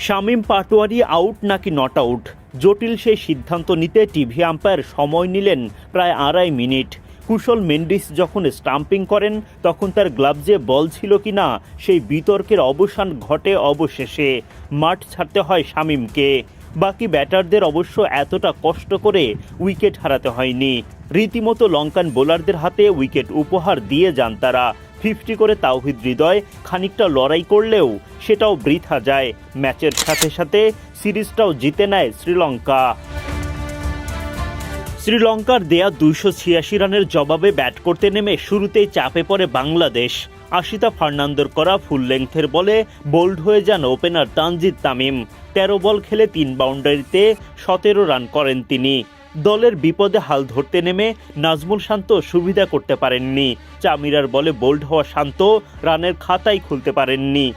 Shamim Patwari out নাকি not out, জটিল সেই সিদ্ধান্ত নিতে টিভি আম্পায়ার সময় নিলেন প্রায় 2.5 মিনিট। কুশল মেন্ডিস যখন স্টাম্পিং করেন তখন তার গ্লাভসে বল ছিল কিনা সেই বিতর্কের অবসান ঘটে অবশেষে। মাঠ ছাড়তে হয় শামীমকে। বাকি ব্যাটারদের অবশ্য এতটা কষ্ট করে উইকেট হারাতে হয়নি। রীতিমতো লঙ্কান বোলারদের হাতে উইকেট উপহার দিয়ে যান তারা। 50 করে তাওহিদ হৃদয় খানিকটা লড়াই করলেও সেটাও বৃথা যায়। ম্যাচের সাথে সাথে সিরিজটাও জিতে নেয় শ্রীলঙ্কা। শ্রীলঙ্কার দেয়া 286 রানের জবাবে ব্যাট করতে নেমে শুরুতেই চাপে পড়ে বাংলাদেশ। আশিতা ফার্নান্দোর করা ফুল লেংথের বলে বোল্ড হয়ে যান ওপেনার তানজিদ তামিম। 13 বল খেলে 3 বাউন্ডারিতে 17 রান করেন তিনি। দলের বিপদে হাল ধরতে নেমে নাজমুল শান্ত সুবিধা করতে পারেননি। চামিরার বলে বোল্ড হওয়া শান্ত রানের খাতাই খুলতে পারেননি।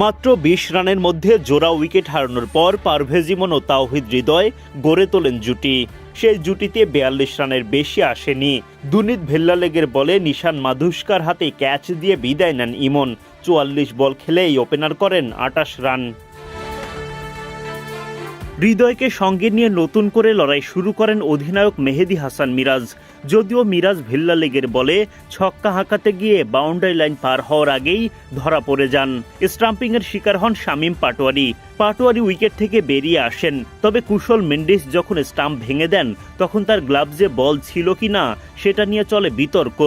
মাত্র 20 রানের মধ্যে জোড়া উইকেট হারানোর পর পারভেজ ইমন ও তাওহিদ হৃদয় গড়ে তোলেন জুটি। সেই জুটিতে 42 রানের বেশি আসেনি। দুনিত ভেল্লালেগের বলে নিশান মাধুস্কার হাতে ক্যাচ দিয়ে বিদায় নেন ইমন। 44 বল খেলেই ওপেনার করেন 28 রান। হৃদয়কে সঙ্গে নিয়ে নতুন করে লড়াই শুরু করেন অধিনায়ক মেহেদী হাসান মিরাজ। যদিও মিরাজ ভেল্লালেগের বলে ছক্কা হাঁকাতে গিয়ে বাউন্ডারি লাইন পার হওয়ার আগেই ধরা পড়ে যান। স্টাম্পিংয়ের শিকার হন শামীম পাটোয়ারি উইকেট থেকে বেরিয়ে আসেন। তবে কুশল মেন্ডিস যখন স্টাম্প ভেঙে দেন তখন তার গ্লাভসে বল ছিল কিনা সেটা নিয়ে চলে বিতর্ক।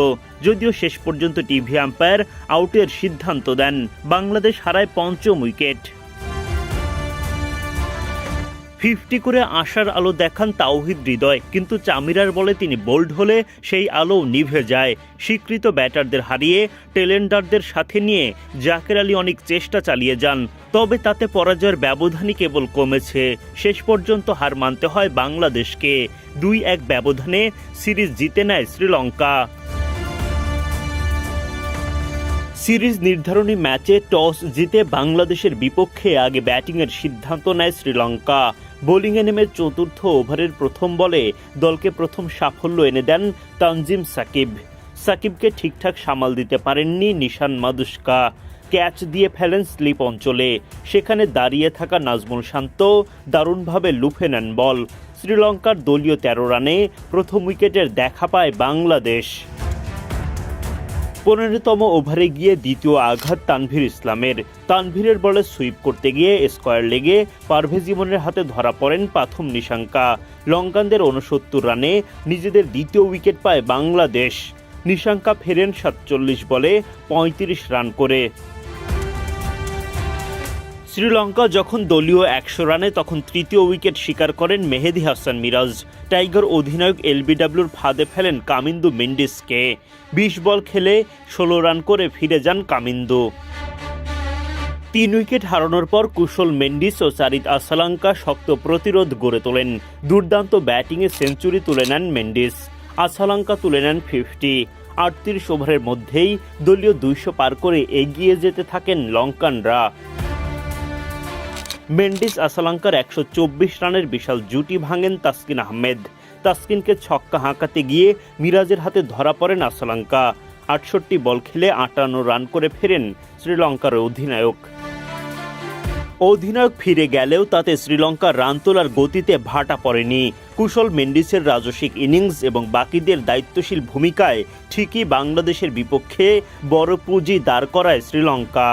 যদিও শেষ পর্যন্ত টিভি আম্পায়ার আউটের সিদ্ধান্ত দেন। বাংলাদেশ হারায় 5ম উইকেট। 50 করে আশার আলো দেখান তাওহিদ হৃদয়, কিন্তু চামিরার বলে তিনি বোল্ড হলে সেই আলো নিভে যায়। স্বীকৃত ব্যাটারদের হারিয়ে টেলেন্ডারদের সাথে নিয়ে জাকের আলী অনেক চেষ্টা চালিয়ে যান, তবে তাতে পরাজয়ের ব্যবধানই কেবল কমেছে। শেষ পর্যন্ত হার মানতে হয় বাংলাদেশকে। 2-1 ব্যবধানে সিরিজ জিতে নেয় শ্রীলঙ্কা। সিরিজ নির্ধারণী ম্যাচে টস জিতে বাংলাদেশের বিপক্ষে আগে ব্যাটিংয়ের সিদ্ধান্ত নেয় শ্রীলঙ্কা। বোলিংয়ে নেমে 4র্থ ওভারের প্রথম বলে দলকে প্রথম সাফল্য এনে দেন তানজিম সাকিবকে ঠিকঠাক সামাল দিতে পারেননি নিশান মাধুস্কা। ক্যাচ দিয়ে ফেলেন স্লিপ অঞ্চলে। সেখানে দাঁড়িয়ে থাকা নাজমুল শান্ত দারুণভাবে লুফে নেন বল। শ্রীলঙ্কার দলীয় 13 রানে প্রথম উইকেটের দেখা পায় বাংলাদেশ। 15তম ওভারে গিয়ে দ্বিতীয় আঘাত তানভীর ইসলামের। তানভীরের বলে সুইপ করতে গিয়ে স্কয়ার লেগে পারভেজ ইমনের হাতে ধরা পড়েন পাথম নিশাঙ্কা। লঙ্কানদের 69 রানে নিজেদের দ্বিতীয় উইকেট পায় বাংলাদেশ। নিশাঙ্কা ফেরেন 47 বলে 35 রান করে। শ্রীলঙ্কা যখন দলীয় 100 রানে তখন তৃতীয় উইকেট শিকার করেন মেহেদী হাসান মিরাজ। টাইগার অধিনায়ক এলবিডব্লিউর ফাঁদে ফেলেন কামিন্দু মেন্ডিসকে। 20 বল খেলে 16 রান করে ফিরে যান কামিন্দু। 3 উইকেট হারানোর পর কুশল মেন্ডিস ও চারিত আসালাঙ্কা শক্ত প্রতিরোধ গড়ে তোলেন। দুর্দান্ত ব্যাটিংয়ে সেঞ্চুরি তুলে নেন মেন্ডিস। আসালাঙ্কা তুলে নেন 50। 38 ওভারের মধ্যেই দলীয় 200 পার করে এগিয়ে যেতে থাকেন লঙ্কানরা। মেন্ডিস আসালাঙ্কার 124 রানের বিশাল জুটি ভাঙেন তাসকিন আহমেদ। তাসকিনকে ছক্কা হাঁকাতে গিয়ে মিরাজের হাতে ধরা পড়েন আসালাঙ্কা। 68 বল খেলে 58 রান করে ফেরেন শ্রীলঙ্কার অধিনায়ক ফিরে গেলেও তাতে শ্রীলঙ্কার রান তোলার গতিতে ভাটা পড়েনি। কুশল মেন্ডিসের রাজস্বিক ইনিংস এবং বাকিদের দায়িত্বশীল ভূমিকায় ঠিকই বাংলাদেশের বিপক্ষে বড় পুঁজি দাঁড় করায় শ্রীলঙ্কা।